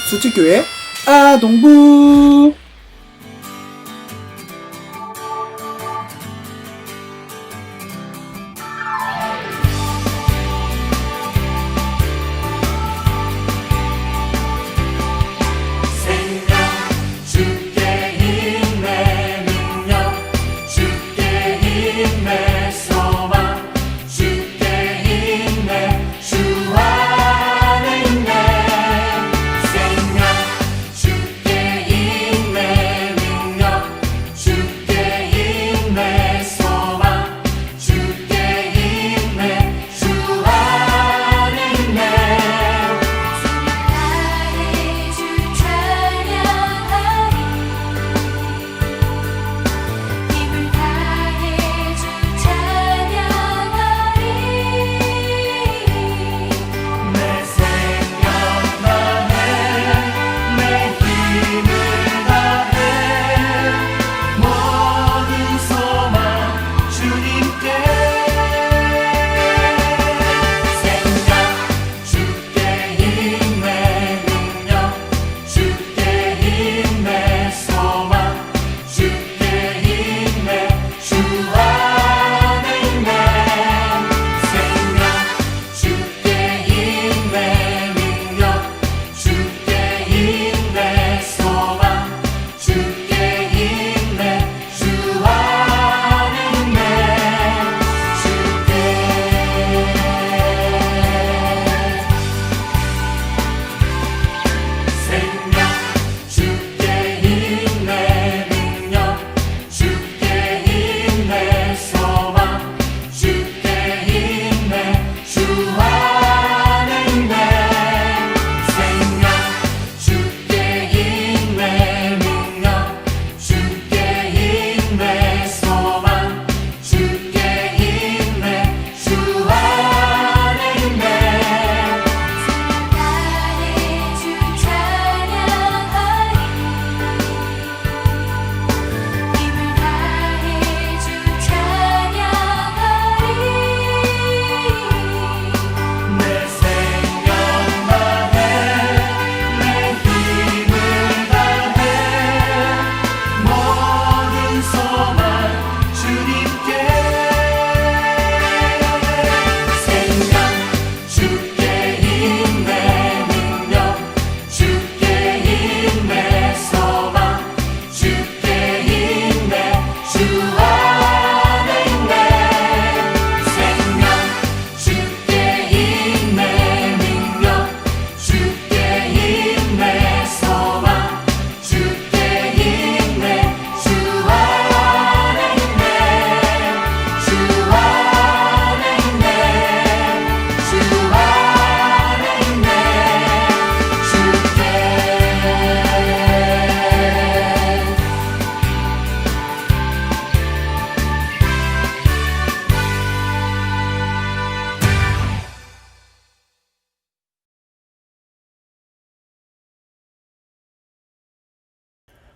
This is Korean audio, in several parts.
수지교회 아동부.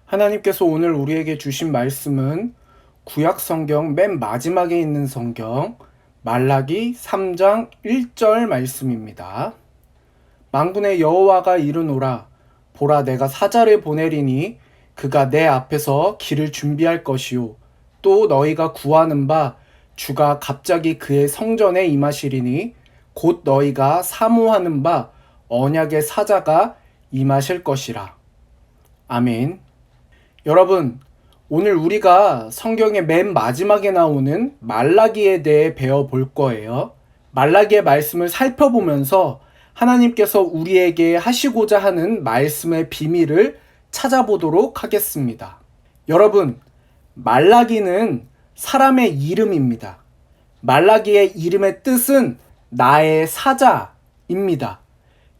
하나님께서 오늘 우리에게 주신 말씀은 구약 성경 맨 마지막에 있는 성경 말라기 3장 1절 말씀입니다. 만군의 여호와가 이르노라, 보라 내가 사자를 보내리니 그가 내 앞에서 길을 준비할 것이요 또 너희가 구하는 바 주가 갑자기 그의 성전에 임하시리니 곧 너희가 사모하는 바 언약의 사자가 임하실 것이라. 아멘. 여러분, 오늘 우리가 성경의 맨 마지막에 나오는 말라기에 대해 배워볼 거예요. 말라기의 말씀을 살펴보면서 하나님께서 우리에게 하시고자 하는 말씀의 비밀을 찾아보도록 하겠습니다. 여러분, 말라기는 사람의 이름입니다. 말라기의 이름의 뜻은 나의 사자입니다.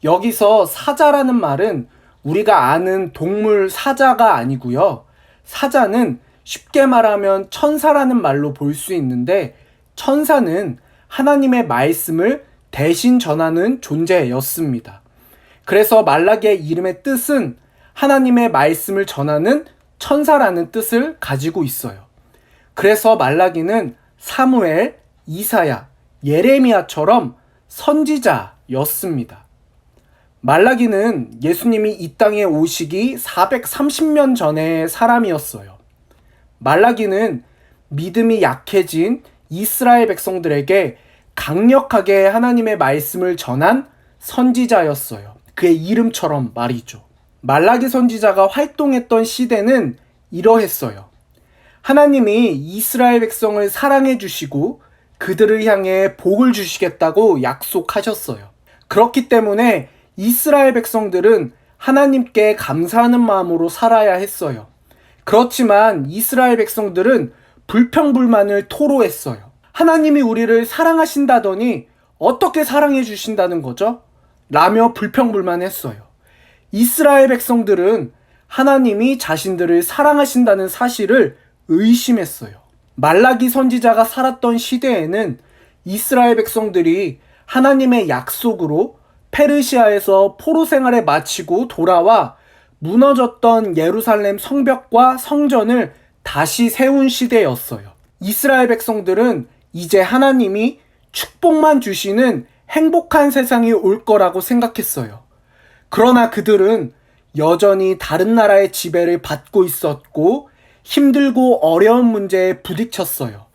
여기서 사자라는 말은 우리가 아는 동물 사자가 아니고요. 사자는 쉽게 말하면 천사라는 말로 볼 수 있는데, 천사는 하나님의 말씀을 대신 전하는 존재였습니다. 그래서 말라기의 이름의 뜻은 하나님의 말씀을 전하는 천사라는 뜻을 가지고 있어요. 그래서 말라기는 사무엘, 이사야, 예레미야처럼 선지자였습니다. 말라기는 예수님이 이 땅에 오시기 430년 전의 사람이었어요. 말라기는 믿음이 약해진 이스라엘 백성들에게 강력하게 하나님의 말씀을 전한 선지자였어요. 그의 이름처럼 말이죠. 말라기 선지자가 활동했던 시대는 이러했어요. 하나님이 이스라엘 백성을 사랑해 주시고 그들을 향해 복을 주시겠다고 약속하셨어요. 그렇기 때문에 이스라엘 백성들은 하나님께 감사하는 마음으로 살아야 했어요. 그렇지만 이스라엘 백성들은 불평불만을 토로했어요. 하나님이 우리를 사랑하신다더니 어떻게 사랑해 주신다는 거죠? 라며 불평불만했어요. 이스라엘 백성들은 하나님이 자신들을 사랑하신다는 사실을 의심했어요. 말라기 선지자가 살았던 시대에는 이스라엘 백성들이 하나님의 약속으로 페르시아에서 포로 생활을 마치고 돌아와 무너졌던 예루살렘 성벽과 성전을 다시 세운 시대였어요. 이스라엘 백성들은 이제 하나님이 축복만 주시는 행복한 세상이 올 거라고 생각했어요. 그러나 그들은 여전히 다른 나라의 지배를 받고 있었고 힘들고 어려운 문제에 부딪혔어요.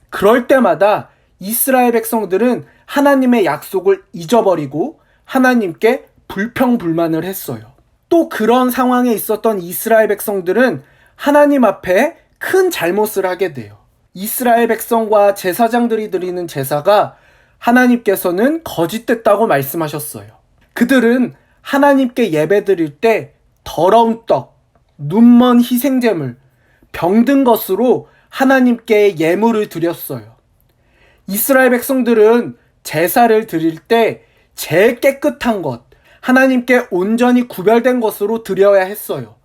그럴 때마다 이스라엘 백성들은 하나님의 약속을 잊어버리고 하나님께 불평불만을 했어요. 또 그런 상황에 있었던 이스라엘 백성들은 하나님 앞에 큰 잘못을 하게 돼요. 이스라엘 백성과 제사장들이 드리는 제사가 하나님께서는 거짓됐다고 말씀하셨어요. 그들은 하나님께 예배 드릴 때 더러운 떡, 눈먼 희생제물, 병든 것으로 하나님께 예물을 드렸어요. 이스라엘 백성들은 제사를 드릴 때 제일 깨끗한 것, 하나님께 온전히 구별된 것으로 드려야 했어요.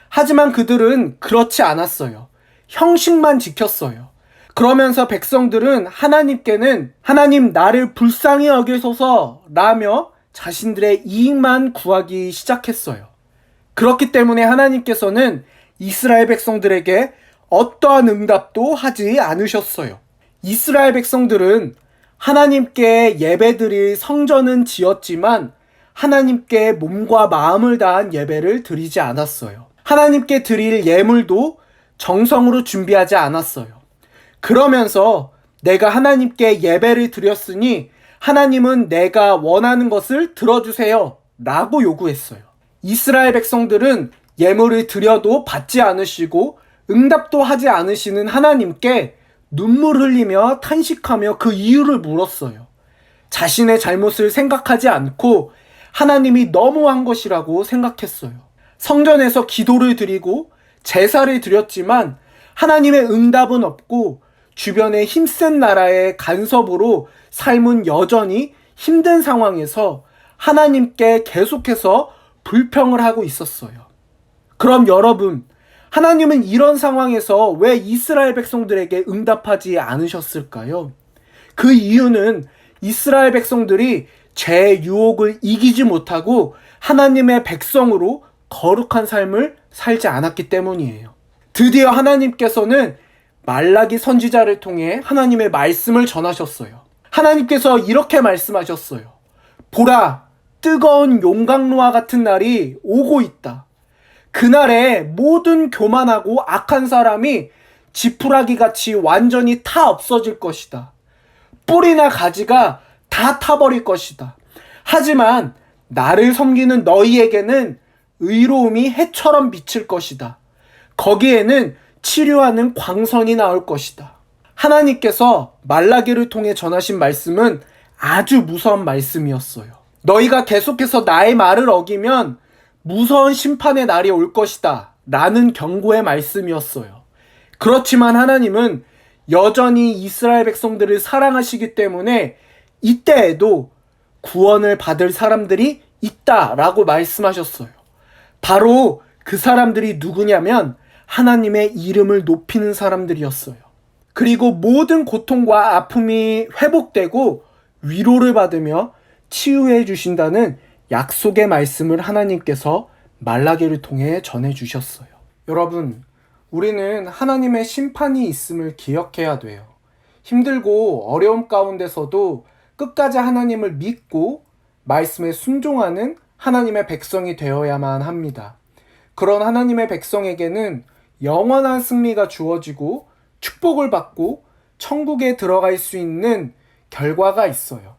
하지만 그들은 그렇지 않았어요. 형식만 지켰어요. 그러면서 백성들은 하나님께는 하나님 나를 불쌍히 여기소서 라며 자신들의 이익만 구하기 시작했어요. 그렇기 때문에 하나님께서는 이스라엘 백성들에게 어떠한 응답도 하지 않으셨어요. 이스라엘 백성들은 하나님께 예배드릴 성전은 지었지만 하나님께 몸과 마음을 다한 예배를 드리지 않았어요. 하나님께 드릴 예물도 정성으로 준비하지 않았어요. 그러면서 내가 하나님께 예배를 드렸으니 하나님은 내가 원하는 것을 들어주세요 라고 요구했어요. 이스라엘 백성들은 예물을 드려도 받지 않으시고 응답도 하지 않으시는 하나님께 눈물 흘리며 탄식하며 그 이유를 물었어요. 자신의 잘못을 생각하지 않고 하나님이 너무한 것이라고 생각했어요. 성전에서 기도를 드리고 제사를 드렸지만 하나님의 응답은 없고 주변의 힘센 나라의 간섭으로 삶은 여전히 힘든 상황에서 하나님께 계속해서 불평을 하고 있었어요. 그럼 여러분, 하나님은 이런 상황에서 왜 이스라엘 백성들에게 응답하지 않으셨을까요? 그 이유는 이스라엘 백성들이 죄의 유혹을 이기지 못하고 하나님의 백성으로 거룩한 삶을 살지 않았기 때문이에요. 드디어 하나님께서는 말라기 선지자를 통해 하나님의 말씀을 전하셨어요. 하나님께서 이렇게 말씀하셨어요. 보라, 뜨거운 용광로와 같은 날이 오고 있다. 그날에 모든 교만하고 악한 사람이 지푸라기 같이 완전히 타 없어질 것이다. 뿌리나 가지가 다 타버릴 것이다. 하지만 나를 섬기는 너희에게는 의로움이 해처럼 비칠 것이다. 거기에는 치료하는 광선이 나올 것이다. 하나님께서 말라기를 통해 전하신 말씀은 아주 무서운 말씀이었어요. 너희가 계속해서 나의 말을 어기면 무서운 심판의 날이 올 것이다 라는 경고의 말씀이었어요. 그렇지만 하나님은 여전히 이스라엘 백성들을 사랑하시기 때문에 이때에도 구원을 받을 사람들이 있다라고 말씀하셨어요. 바로 그 사람들이 누구냐면 하나님의 이름을 높이는 사람들이었어요. 그리고 모든 고통과 아픔이 회복되고 위로를 받으며 치유해 주신다는 약속의 말씀을 하나님께서 말라기를 통해 전해주셨어요. 여러분, 우리는 하나님의 심판이 있음을 기억해야 돼요. 힘들고 어려움 가운데서도 끝까지 하나님을 믿고 말씀에 순종하는 하나님의 백성이 되어야만 합니다. 그런 하나님의 백성에게는 영원한 승리가 주어지고 축복을 받고 천국에 들어갈 수 있는 결과가 있어요.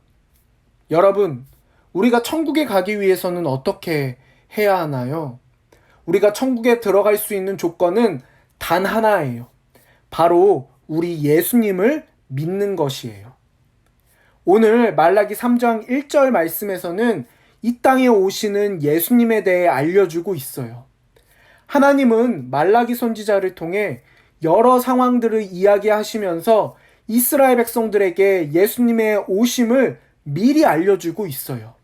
여러분, 우리가 천국에 가기 위해서는 어떻게 해야 하나요? 우리가 천국에 들어갈 수 있는 조건은 단 하나예요. 바로 우리 예수님을 믿는 것이에요. 오늘 말라기 3장 1절 말씀에서는 이 땅에 오시는 예수님에 대해 알려주고 있어요. 하나님은 말라기 선지자를 통해 여러 상황들을 이야기하시면서 이스라엘 백성들에게 예수님의 오심을 미리 알려주고 있어요.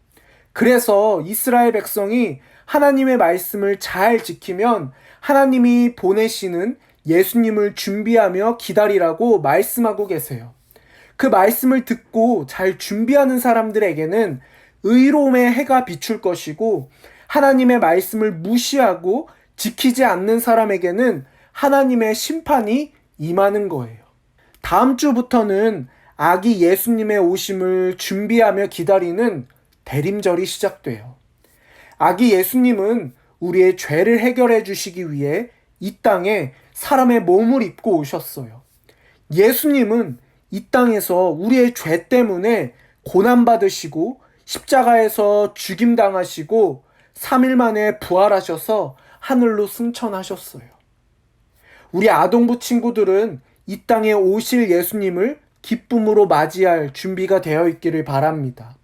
그래서 이스라엘 백성이 하나님의 말씀을 잘 지키면 하나님이 보내시는 예수님을 준비하며 기다리라고 말씀하고 계세요. 그 말씀을 듣고 잘 준비하는 사람들에게는 의로움의 해가 비출 것이고, 하나님의 말씀을 무시하고 지키지 않는 사람에게는 하나님의 심판이 임하는 거예요. 다음 주부터는 아기 예수님의 오심을 준비하며 기다리는 대림절이 시작돼요. 아기 예수님은 우리의 죄를 해결해 주시기 위해 이 땅에 사람의 몸을 입고 오셨어요. 예수님은 이 땅에서 우리의 죄 때문에 고난받으시고 십자가에서 죽임당하시고 3일 만에 부활하셔서 하늘로 승천하셨어요. 우리 아동부 친구들은 이 땅에 오실 예수님을 기쁨으로 맞이할 준비가 되어 있기를 바랍니다.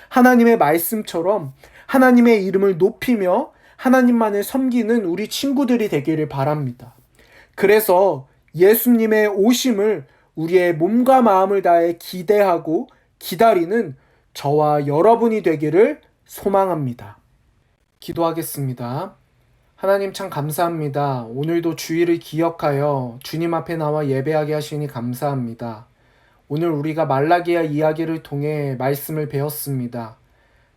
하나님의 말씀처럼 하나님의 이름을 높이며 하나님만을 섬기는 우리 친구들이 되기를 바랍니다. 그래서 예수님의 오심을 우리의 몸과 마음을 다해 기대하고 기다리는 저와 여러분이 되기를 소망합니다. 기도하겠습니다. 하나님 참 감사합니다. 오늘도 주일을 기억하여 주님 앞에 나와 예배하게 하시니 감사합니다. 오늘 우리가 말라기야 이야기를 통해 말씀을 배웠습니다.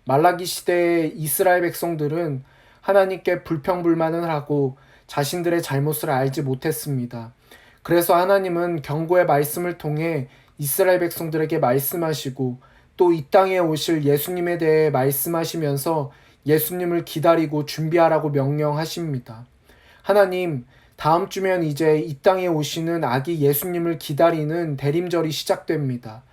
말라기 시대의 이스라엘 백성들은 하나님께 불평불만을 하고 자신들의 잘못을 알지 못했습니다. 그래서 하나님은 경고의 말씀을 통해 이스라엘 백성들에게 말씀하시고 또 이 땅에 오실 예수님에 대해 말씀하시면서 예수님을 기다리고 준비하라고 명령하십니다. 하나님, 다음 주면 이제 이 땅에 오시는 아기 예수님을 기다리는 대림절이 시작됩니다.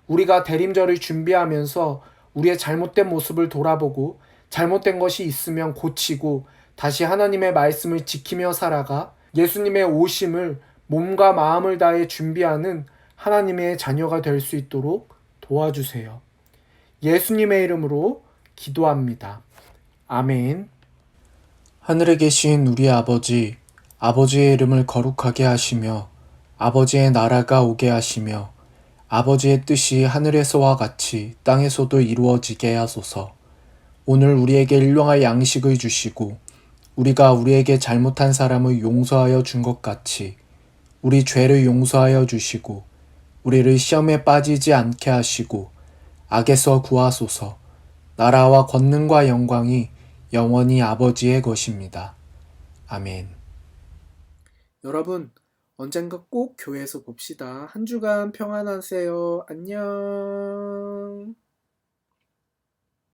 우리가 대림절을 준비하면서 우리의 잘못된 모습을 돌아보고 잘못된 것이 있으면 고치고 다시 하나님의 말씀을 지키며 살아가 예수님의 오심을 몸과 마음을 다해 준비하는 하나님의 자녀가 될 수 있도록 도와주세요. 예수님의 이름으로 기도합니다. 아멘. 하늘에 계신 우리 아버지, 아버지의 이름을 거룩하게 하시며 아버지의 나라가 오게 하시며 아버지의 뜻이 하늘에서와 같이 땅에서도 이루어지게 하소서. 오늘 우리에게 일용할 양식을 주시고 우리가 우리에게 잘못한 사람을 용서하여 준 것 같이 우리 죄를 용서하여 주시고 우리를 시험에 빠지지 않게 하시고 악에서 구하소서. 나라와 권능과 영광이 영원히 아버지의 것입니다. 아멘. 여러분, 언젠가 꼭 교회에서 봅시다. 한 주간 평안하세요. 안녕.